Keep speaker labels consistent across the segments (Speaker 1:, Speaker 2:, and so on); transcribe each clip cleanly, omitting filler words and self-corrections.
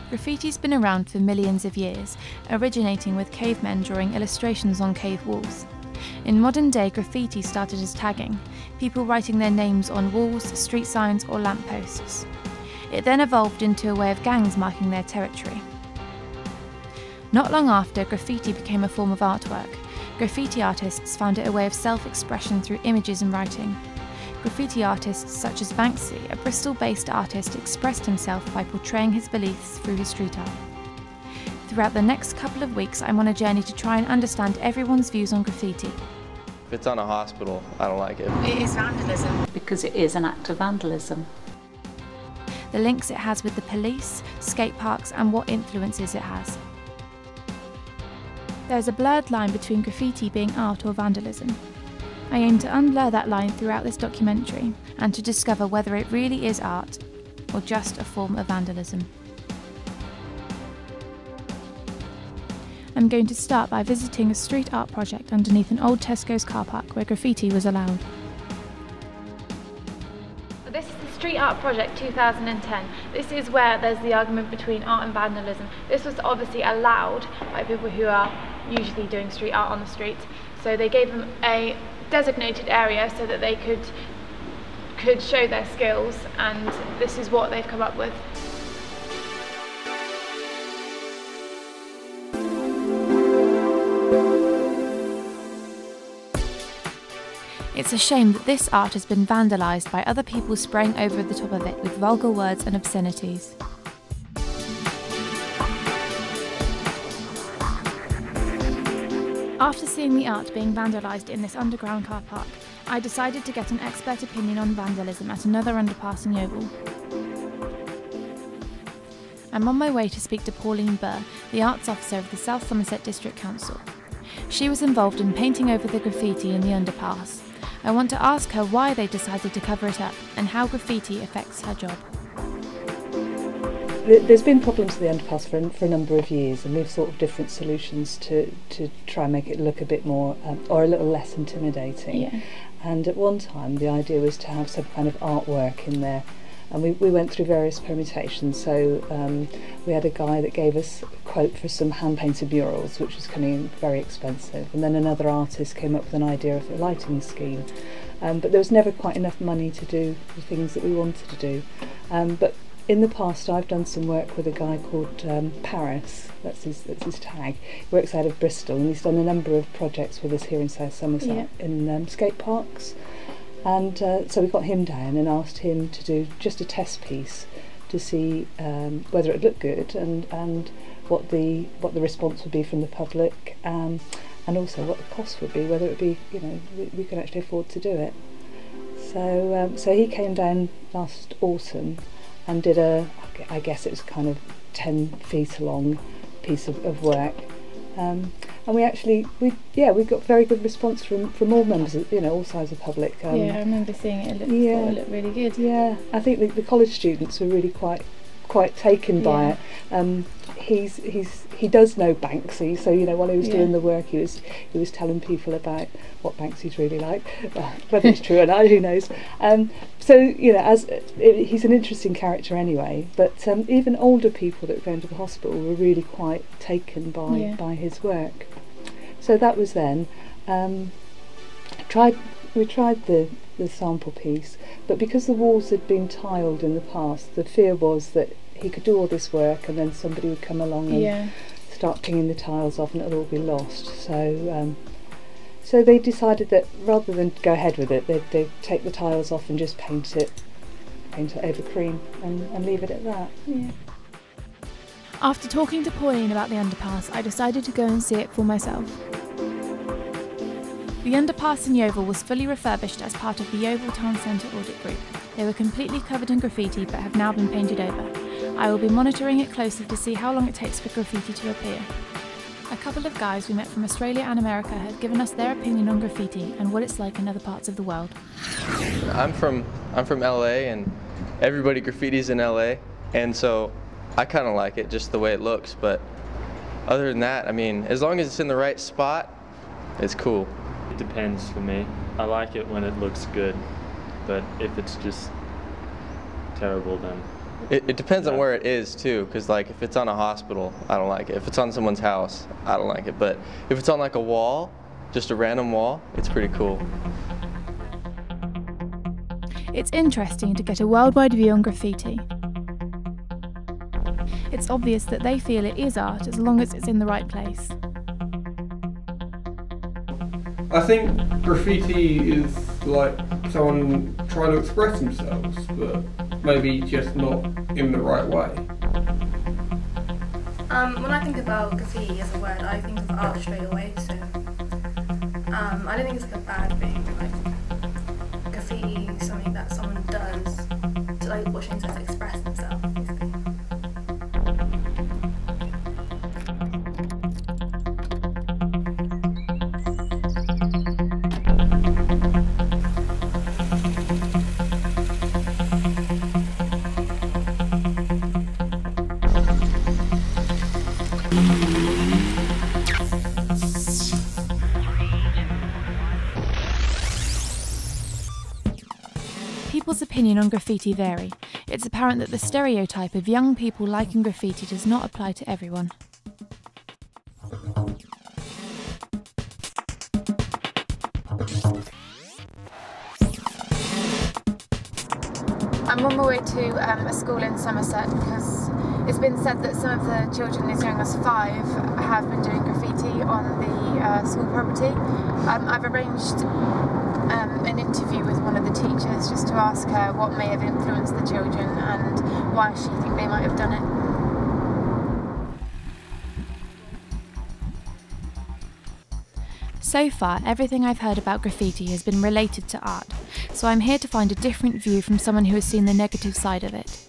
Speaker 1: Graffiti's been around for millions of years, originating with cavemen drawing illustrations on cave walls. In modern day, graffiti started as tagging, people writing their names on walls, street signs or lampposts. It then evolved into a way of gangs marking their territory. Not long after, graffiti became a form of artwork. Graffiti artists found it a way of self-expression through images and writing. Graffiti artists such as Banksy, a Bristol-based artist, expressed himself by portraying his beliefs through his street art. Throughout the next couple of weeks, I'm on a journey to try and understand everyone's views on graffiti.
Speaker 2: If it's on a hospital, I don't like it.
Speaker 3: It is vandalism.
Speaker 4: Because it is an act of vandalism.
Speaker 1: The links it has with the police, skate parks and what influences it has. There's a blurred line between graffiti being art or vandalism. I aim to unblur that line throughout this documentary and to discover whether it really is art or just a form of vandalism. I'm going to start by visiting a street art project underneath an old Tesco's car park where graffiti was allowed. This is the Street Art Project 2010. This is where there's the argument between art and vandalism. This was obviously allowed by people who are usually doing street art on the street. So they gave them a designated area so that they could show their skills, and this is what they've come up with. It's a shame that this art has been vandalised by other people spraying over the top of it with vulgar words and obscenities. After seeing the art being vandalised in this underground car park, I decided to get an expert opinion on vandalism at another underpass in Yeovil. I'm on my way to speak to Pauline Burr, the arts officer of the South Somerset District Council. She was involved in painting over the graffiti in the underpass. I want to ask her why they decided to cover it up and how graffiti affects her job.
Speaker 5: There's been problems with the underpass for a number of years, and we've thought of different solutions to try and make it look a bit more or a little less intimidating.
Speaker 1: Yeah.
Speaker 5: And at one time the idea was to have some kind of artwork in there, and we went through various permutations. So we had a guy that gave us a quote for some hand-painted murals, which was coming in very expensive, and then another artist came up with an idea of a lighting scheme, but there was never quite enough money to do the things that we wanted to do. But in the past I've done some work with a guy called Paris, that's his tag. He works out of Bristol, and he's done a number of projects with us here in South Somerset, in skate parks. And so we got him down and asked him to do just a test piece to see whether it looked good and what the response would be from the public, and also what the cost would be, whether it would be, we can actually afford to do it. So he came down last autumn and did I guess it was kind of 10 feet long piece of work. And we got very good response from all members, all sides of the public.
Speaker 1: Yeah, I remember seeing it. It looked really good.
Speaker 5: Yeah, I think the college students were really quite taken by it. He does know Banksy, so while he was doing the work, he was telling people about what Banksy's really like. Whether it's true or not, who knows? He's an interesting character anyway. But even older people that were going to the hospital were really quite taken by his work. So that was then. We tried the sample piece, but because the walls had been tiled in the past, the fear was that he could do all this work and then somebody would come along and start pinging the tiles off and it'll all be lost. So they decided that rather than go ahead with it, they'd take the tiles off and just paint it over cream and leave it at that.
Speaker 1: Yeah. After talking to Pauline about the underpass, I decided to go and see it for myself. The underpass in Yeovil was fully refurbished as part of the Yeovil Town Centre audit group. They were completely covered in graffiti but have now been painted over. I will be monitoring it closely to see how long it takes for graffiti to appear. A couple of guys we met from Australia and America have given us their opinion on graffiti and what it's like in other parts of the world.
Speaker 2: I'm from LA, and everybody graffitis in LA, and so I kind of like it just the way it looks, but other than that, I mean, as long as it's in the right spot, it's cool.
Speaker 6: It depends for me. I like it when it looks good, but if it's just terrible, then
Speaker 2: It depends on where it is too, because like if it's on a hospital, I don't like it. If it's on someone's house, I don't like it. But if it's on like a wall, just a random wall, it's pretty cool.
Speaker 1: It's interesting to get a worldwide view on graffiti. It's obvious that they feel it is art as long as it's in the right place.
Speaker 3: I think graffiti is like someone trying to express themselves, but maybe just not in the right way.
Speaker 7: When I think about graffiti as a word, I think of art straight away, so I don't think it's like a bad thing. Like graffiti is something that someone does to like what Shane says, express themselves, basically.
Speaker 1: People's opinion on graffiti vary. It's apparent that the stereotype of young people liking graffiti does not apply to everyone. I'm on my way to a school in Somerset because it's been said that some of the children as young as 5 have been doing graffiti on the school property. I've arranged an interview with one of the teachers just to ask her what may have influenced the children and why she thinks they might have done it. So far, everything I've heard about graffiti has been related to art, so I'm here to find a different view from someone who has seen the negative side of it.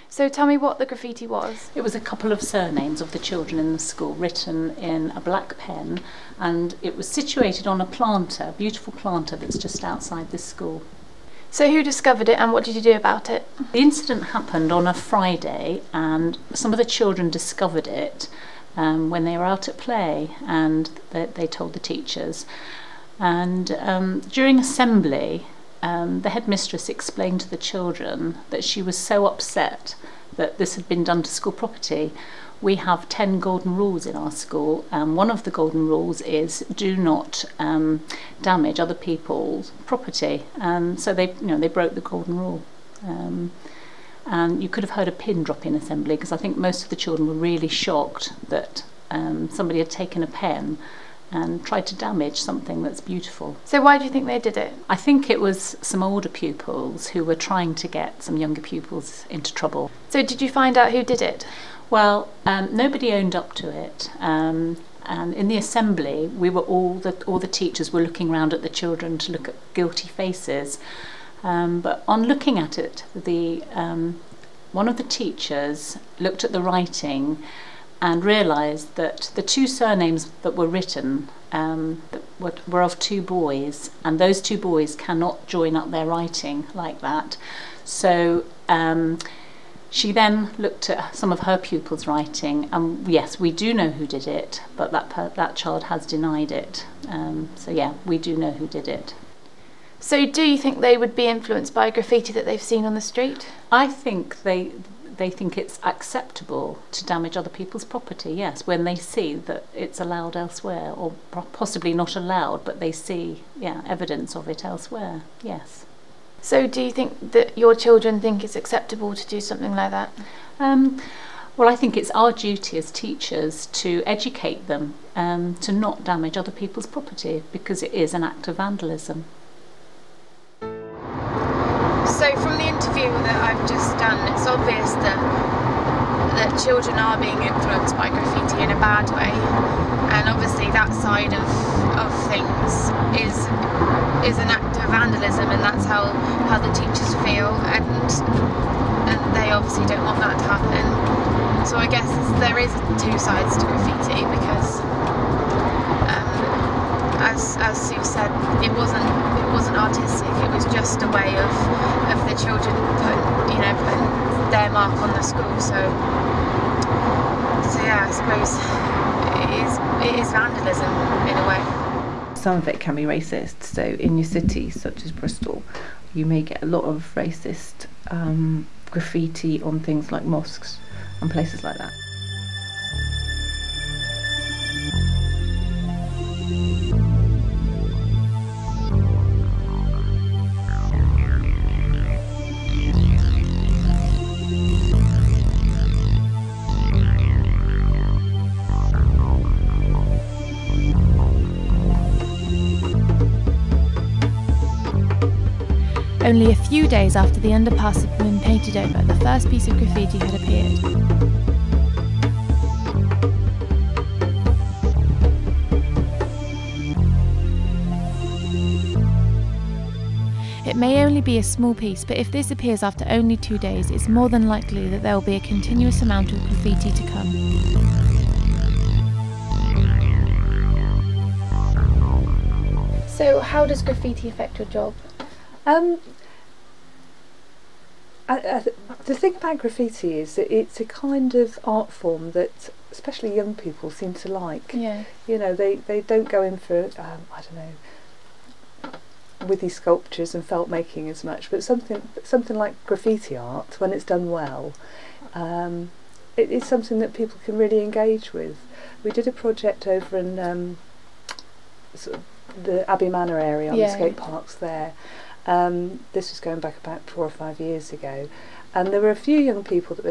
Speaker 1: So tell me what the graffiti was.
Speaker 4: It was a couple of surnames of the children in the school written in a black pen, and it was situated on a planter, a beautiful planter that's just outside this school.
Speaker 1: So who discovered it and what did you do about it?
Speaker 4: The incident happened on a Friday, and some of the children discovered it when they were out at play, and they told the teachers. And during assembly, the headmistress explained to the children that she was so upset that this had been done to school property. We have 10 golden rules in our school, and one of the golden rules is do not damage other people's property. And so they broke the golden rule. And you could have heard a pin drop in assembly, because I think most of the children were really shocked that somebody had taken a pen and tried to damage something that's beautiful.
Speaker 1: So why do you think they did it?
Speaker 4: I think it was some older pupils who were trying to get some younger pupils into trouble.
Speaker 1: So did you find out who did it?
Speaker 4: Well, nobody owned up to it, and in the assembly, we were all the teachers were looking round at the children to look at guilty faces. But on looking at it, one of the teachers looked at the writing and realised that the 2 surnames that were written were of 2 boys, and those 2 boys cannot join up their writing like that. So she then looked at some of her pupils' writing, and yes, we do know who did it, but that child has denied it. So yeah, we do know who did it.
Speaker 1: So do you think they would be influenced by graffiti that they've seen on the street?
Speaker 4: I think they think it's acceptable to damage other people's property, yes, when they see that it's allowed elsewhere, or possibly not allowed, but they see, yeah, evidence of it elsewhere, yes.
Speaker 1: So do you think that your children think it's acceptable to do something like that?
Speaker 4: Well, I think it's our duty as teachers to educate them to not damage other people's property, because it is an act of vandalism.
Speaker 1: So from the interview that I've just done, it's obvious that children are being influenced by graffiti in a bad way, and obviously that side of things is an act of vandalism, and that's how the teachers feel, and they obviously don't want that to happen. So I guess there is 2 sides to graffiti, because as Sue said, it wasn't artistic. It was just a way of the children putting their mark on the school. So yeah, I suppose it is vandalism in a way.
Speaker 8: Some of it can be racist. So in your cities such as Bristol, you may get a lot of racist graffiti on things like mosques and places like that.
Speaker 1: Only a few days after the underpass had been painted over, the first piece of graffiti had appeared. It may only be a small piece, but if this appears after only 2 days, it's more than likely that there will be a continuous amount of graffiti to come. So how does graffiti affect your job?
Speaker 5: The thing about graffiti is that it's a kind of art form that especially young people seem to like.
Speaker 1: Yeah.
Speaker 5: You know, they don't go in for, I don't know, withy sculptures and felt making as much, but something like graffiti art, when it's done well, it's something that people can really engage with. We did a project over in sort of the Abbey Manor area on the skate parks there. This was going back about 4 or 5 years ago, and there were a few young people that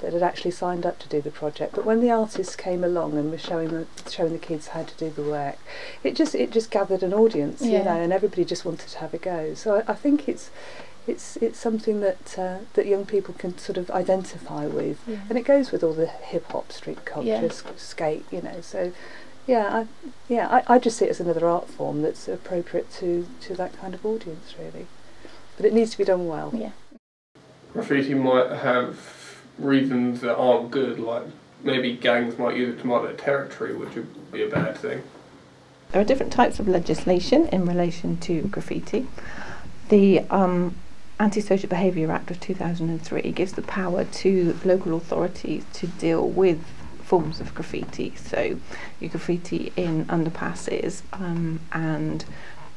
Speaker 5: had actually signed up to do the project. But when the artists came along and were showing the kids how to do the work, it just gathered an audience, you know, and everybody just wanted to have a go. So I think it's something that young people can sort of identify with, and it goes with all the hip hop, street culture, skate, you know. So. I just see it as another art form that's appropriate to that kind of audience, really. But it needs to be done well.
Speaker 1: Yeah.
Speaker 3: Graffiti might have reasons that aren't good, like maybe gangs might use it to mark their territory, which would be a bad thing.
Speaker 8: There are different types of legislation in relation to graffiti. The Anti-Social Behaviour Act of 2003 gives the power to local authorities to deal with forms of graffiti, so you graffiti in underpasses and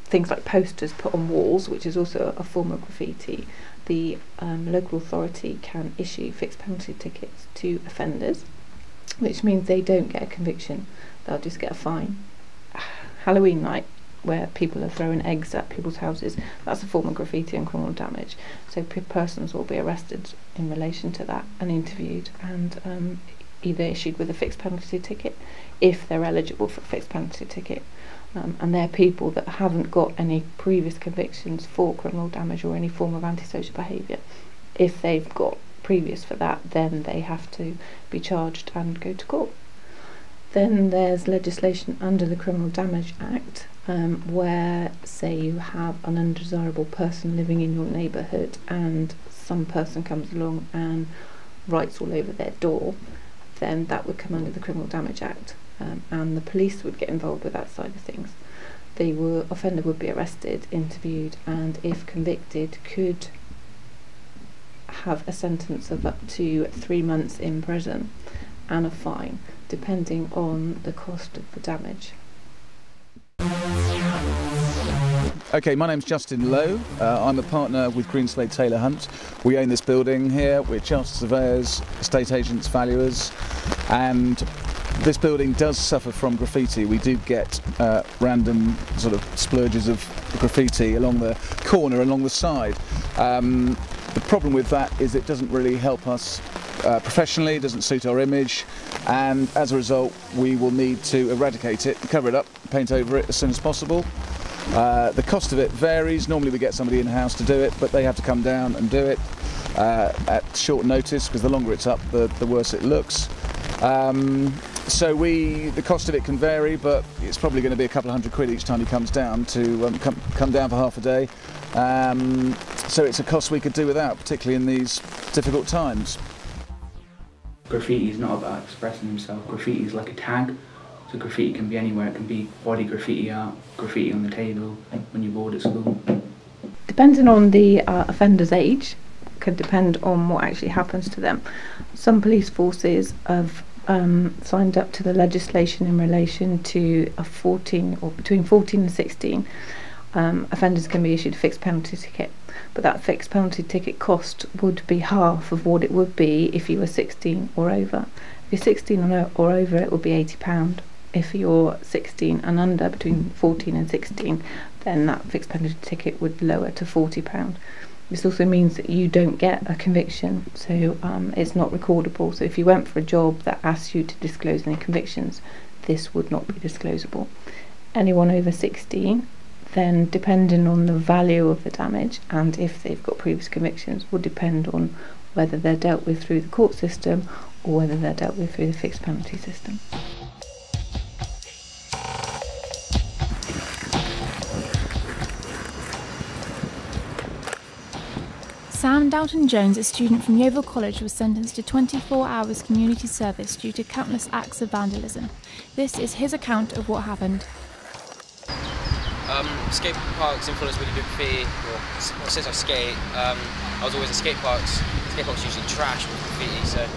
Speaker 8: things like posters put on walls, which is also a form of graffiti. The local authority can issue fixed penalty tickets to offenders, which means they don't get a conviction, they'll just get a fine. Halloween night, where people are throwing eggs at people's houses, that's a form of graffiti and criminal damage, so persons will be arrested in relation to that and interviewed and either issued with a fixed penalty ticket if they're eligible for a fixed penalty ticket, and they're people that haven't got any previous convictions for criminal damage or any form of antisocial behaviour. If they've got previous for that, then they have to be charged and go to court. Then there's legislation under the Criminal Damage Act where, say, you have an undesirable person living in your neighbourhood and some person comes along and writes all over their door, then that would come under the Criminal Damage Act, and the police would get involved with that side of things. The offender would be arrested, interviewed, and if convicted could have a sentence of up to 3 months in prison and a fine, depending on the cost of the damage.
Speaker 9: Okay, my name's Justin Lowe. I'm a partner with Green Slate Taylor Hunt. We own this building here. We're chartered surveyors, estate agents, valuers, and this building does suffer from graffiti. We do get random sort of splurges of graffiti along the corner, along the side. The problem with that is it doesn't really help us professionally, it doesn't suit our image, and as a result we will need to eradicate it, cover it up, paint over it as soon as possible. The cost of it varies. Normally we get somebody in-house to do it, but they have to come down and do it at short notice, because the longer it's up, the worse it looks. So the cost of it can vary, but it's probably going to be a couple of £100 each time he comes down to come down for half a day. So it's a cost we could do without, particularly in these difficult times.
Speaker 10: Graffiti is not about expressing himself. Graffiti is like a tag. So graffiti can be anywhere. It can be body graffiti art, graffiti on the table, when you're bored at school.
Speaker 8: Depending on the offender's age, can depend on what actually happens to them. Some police forces have signed up to the legislation in relation to a 14 or between 14 and 16, offenders can be issued a fixed penalty ticket, but that fixed penalty ticket cost would be half of what it would be if you were 16 or over. If you're 16 or over, it would be £80. If you're 16 and under, between 14 and 16, then that fixed penalty ticket would lower to £40. This also means that you don't get a conviction, so it's not recordable. So if you went for a job that asked you to disclose any convictions, this would not be disclosable. Anyone over 16, then depending on the value of the damage and if they've got previous convictions, will depend on whether they're dealt with through the court system or whether they're dealt with through the fixed penalty system.
Speaker 1: Sam Downton-Jones, a student from Yeovil College, was sentenced to 24 hours community service due to countless acts of vandalism. This is his account of what happened.
Speaker 11: Skate parks influenced me to do graffiti. Well, since I skate, I was always in skate parks. Skate parks usually trash with graffiti, so.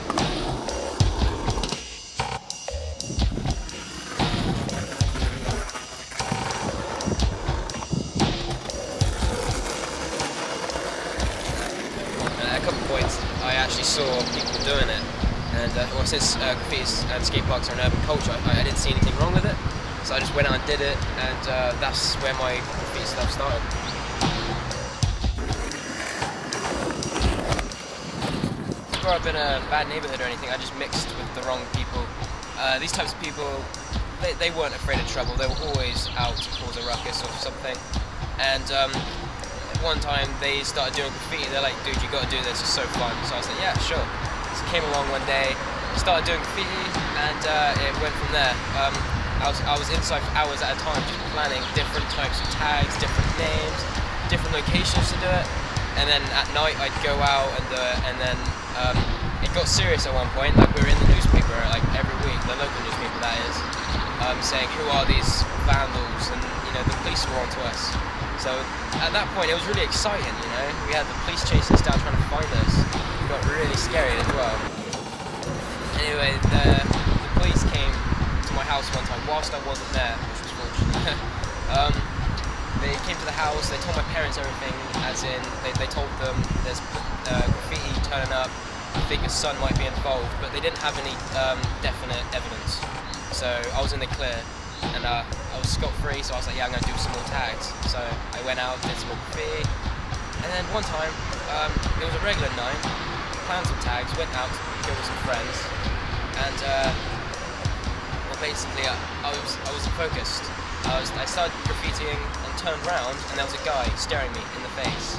Speaker 11: At a couple of points, I actually saw people doing it, and well, since graffiti and skate parks are an urban culture, I didn't see anything wrong with it. So I just went out and did it, and that's where my graffiti stuff started. I grew up in a bad neighbourhood or anything, I just mixed with the wrong people. These types of people, they weren't afraid of trouble, they were always out to cause a ruckus or something. And at one time they started doing graffiti, they're like, dude, you gotta do this, it's so fun. So I was like, yeah, sure. So I came along one day, started doing graffiti, and it went from there. I was inside for hours at a time, just planning different types of tags, different names, different locations to do it. And then at night I'd go out and do it, and then it got serious at one point. Like, we were in the newspaper like every week, the local newspaper that is, saying who are these vandals, and you know, the police were onto us. So at that point it was really exciting, you know. We had the police chasing us down trying to find us. It got really scary as well. Anyway, the police came to my house one time whilst I wasn't there, which was fortunate. They came to the house, they told my parents everything, as in they told them there's graffiti turning up, I think his son might be involved, but they didn't have any definite evidence. So I was in the clear, and I was scot-free, so I was like, yeah, I'm going to do some more tags. So I went out, did some more graffiti, and then one time, it was a regular night, planned some tags, went out, go with some friends, and basically I wasn't focused. I started graffitiing and turned round, and there was a guy staring me in the face,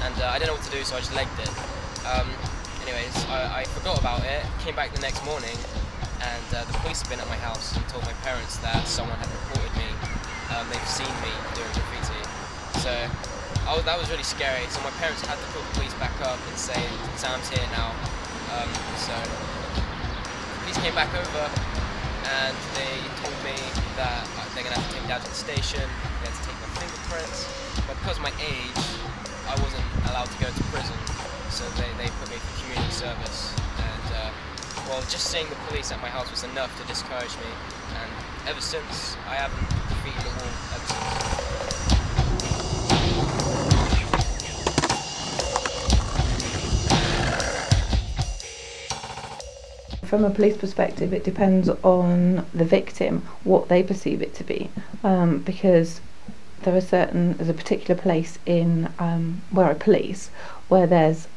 Speaker 11: and I didn't know what to do, so I just legged it. Anyways, I forgot about it, came back the next morning, and the police had been at my house and told my parents that someone had reported me. They've seen me doing graffiti, so that was really scary. So my parents had to call the police back up and say, Sam's here now. So the police came back over, and they told me that they're going to have to take me down to the station, they had to take my fingerprints, but because of my age, I wasn't allowed to go to prison, so they put me for community service, and well, just seeing the police at my house was enough to discourage me, and ever since, I haven't graffitied a wall ever since.
Speaker 8: From a police perspective, it depends on the victim, what they perceive it to be, because there's a particular place in where I police where there's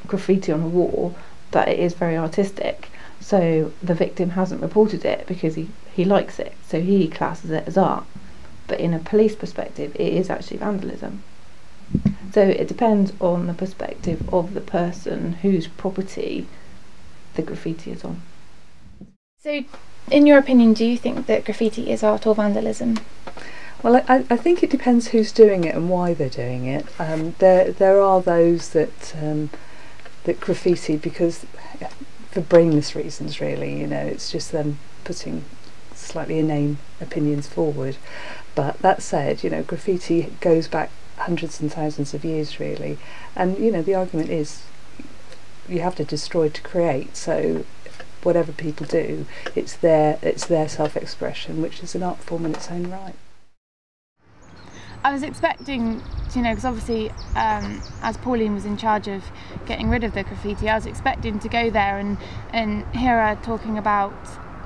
Speaker 8: graffiti on a wall that it is very artistic, so the victim hasn't reported it because he likes it, so he classes it as art. But in a police perspective, it is actually vandalism. So it depends on the perspective of the person whose property the graffiti is on.
Speaker 1: So, in your opinion, do you think that graffiti is art or vandalism?
Speaker 5: Well, I think it depends who's doing it and why they're doing it. There are those that graffiti because for brainless reasons, really. You know, it's just them putting slightly inane opinions forward. But that said, you know, graffiti goes back hundreds and thousands of years, really. And you know, the argument is, you have to destroy to create, so whatever people do, it's their self-expression, which is an art form in its own right.
Speaker 1: I was expecting, because obviously as Pauline was in charge of getting rid of the graffiti, I was expecting to go there and hear her talking about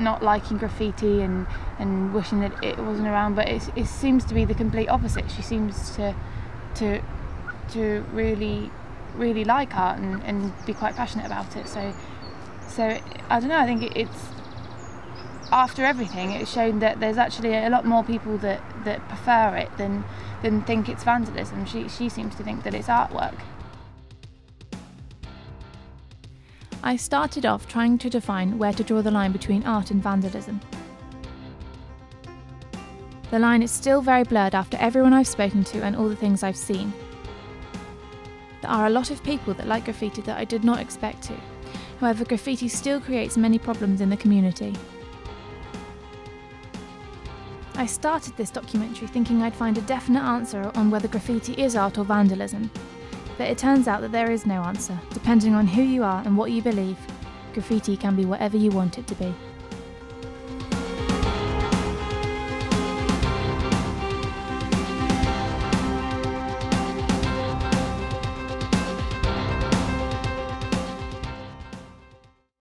Speaker 1: not liking graffiti and wishing that it wasn't around, but it seems to be the complete opposite. She seems to really like art and be quite passionate about it. So I don't know, I think it's, after everything, it's shown that there's actually a lot more people that prefer it than think it's vandalism. She seems to think that it's artwork. I started off trying to define where to draw the line between art and vandalism. The line is still very blurred after everyone I've spoken to and all the things I've seen. There are a lot of people that like graffiti that I did not expect to. However, graffiti still creates many problems in the community. I started this documentary thinking I'd find a definite answer on whether graffiti is art or vandalism, but it turns out that there is no answer. Depending on who you are and what you believe, graffiti can be whatever you want it to be.